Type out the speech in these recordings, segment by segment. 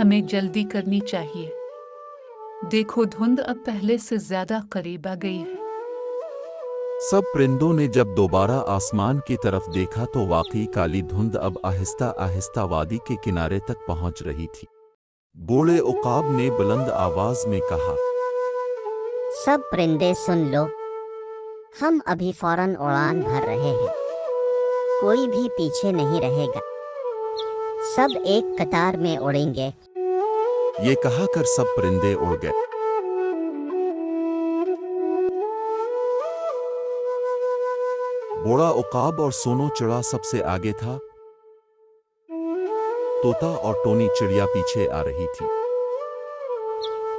हमें जल्दी करनी चाहिए। देखो धुंध अब पहले से ज्यादा करीब आ गई है। सब परिंदों ने जब दोबारा आसमान की तरफ देखा तो वाकई काली धुंध अब आहिस्ता आहिस्ता वादी के किनारे तक पहुंच रही थी। बूढ़े उकाब ने बुलंद आवाज में कहा, सब परिंदे सुन लो, हम अभी फौरन उड़ान भर रहे हैं, कोई भी पीछे नहीं रहेगा, सब एक कतार में उड़ेंगे। ये कहाकर सब परिंदे उड़ गए। बूढ़ा उकाब और सोनो चिड़ा सबसे आगे था। तोता और टोनी चिड़िया पीछे आ रही थी।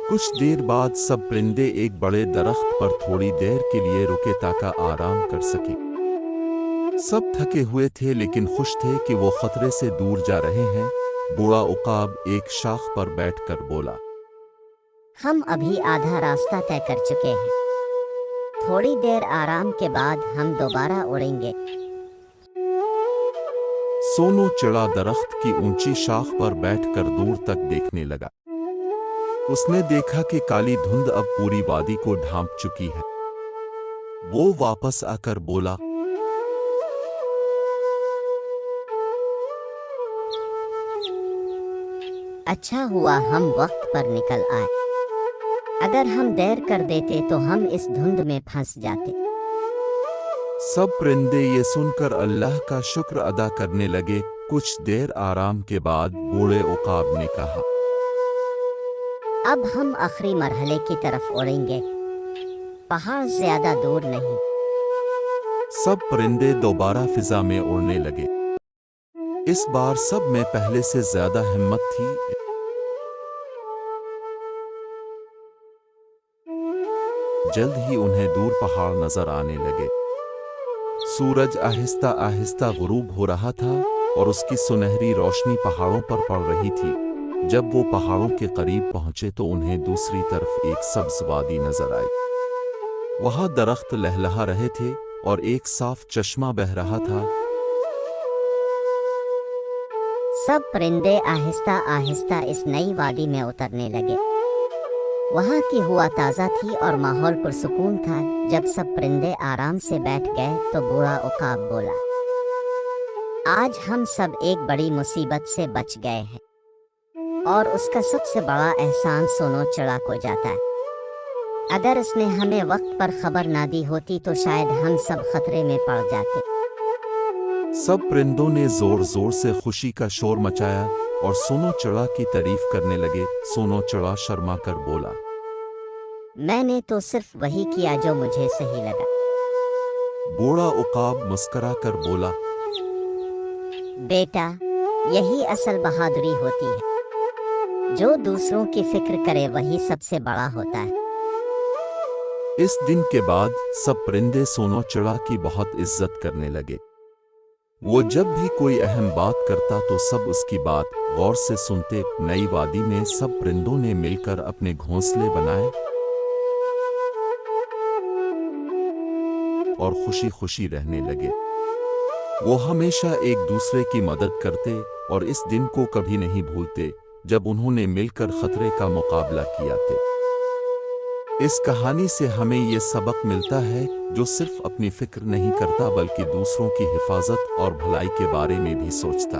कुछ देर बाद सब परिंदे एक बड़े दरख्त पर थोड़ी देर के लिए रुके ताकि आराम कर सके। सब थके हुए थे लेकिन खुश थे कि वो खतरे से दूर जा रहे हैं। बूढ़ा उकाब एक शाख पर बैठकर बोला, हम अभी आधा रास्ता तय कर चुके हैं, थोड़ी देर आराम के बाद हम दोबारा उड़ेंगे। सोनो चिड़ा दरख्त की ऊंची शाख पर बैठकर दूर तक देखने लगा। उसने देखा कि काली धुंध अब पूरी वादी को ढांप चुकी है। वो वापस आकर बोला, अच्छा हुआ हम वक्त पर निकल आए, अगर हम देर कर देते तो हम इस धुंध में फंस जाते। सब परिंदे ये सुनकर अल्लाह का शुक्र अदा करने लगे। कुछ देर आराम के बाद बूढ़े उकाब ने कहा, अब हम आखिरी मरहले की तरफ उड़ेंगे, पहाड़ ज्यादा दूर नहीं। सब परिंदे दोबारा फिजा में उड़ने लगे। इस बार सब में पहले से ज्यादा हिम्मत थी। जल्द ही उन्हें दूर पहाड़ नजर आने लगे। सूरज आहिस्ता आहिस्ता गुरूब हो रहा था और उसकी सुनहरी रोशनी पहाड़ों पर पड़ रही थी। जब वो पहाड़ों के करीब पहुंचे तो उन्हें दूसरी तरफ एक सब्ज वादी नजर आई। वहां दरख्त लहलहा रहे थे और एक साफ चश्मा बह रहा था। सब परिंदे आहिस्ता आहिस्ता इस नई वादी में उतरने लगे। वहाँ की हवा ताज़ा थी और माहौल पुरसुकून था। जब सब परिंदे आराम से बैठ गए तो बूढ़ा उकाब बोला, आज हम सब एक बड़ी मुसीबत से बच गए हैं और उसका सबसे बड़ा एहसान सोनो चिड़ा को जाता है। अगर उसने हमें वक्त पर खबर ना दी होती तो शायद हम सब खतरे में पड़ जाते। सब परिंदों ने जोर जोर से खुशी का शोर मचाया और सोनो चिड़ा की तारीफ करने लगे। सोनो चिड़ा शर्मा कर बोला, मैंने तो सिर्फ वही किया जो मुझे सही लगा। बूढ़ा उकाब मुस्करा कर बोला, बेटा, यही असल बहादुरी होती है, जो दूसरों की फिक्र करे वही सबसे बड़ा होता है। इस दिन के बाद सब परिंदे सोनो चिड़ा की बहुत इज्जत करने लगे। वो जब भी कोई अहम बात करता तो सब उसकी बात गौर से सुनते। नई वादी में सब परिंदों ने मिलकर अपने घोंसले बनाए और खुशी खुशी रहने लगे। वो हमेशा एक दूसरे की मदद करते और इस दिन को कभी नहीं भूलते जब उन्होंने मिलकर खतरे का मुकाबला किया था। इस कहानी से हमें ये सबक मिलता है, जो सिर्फ अपनी फिक्र नहीं करता बल्कि दूसरों की हिफाजत और भलाई के बारे में भी सोचता।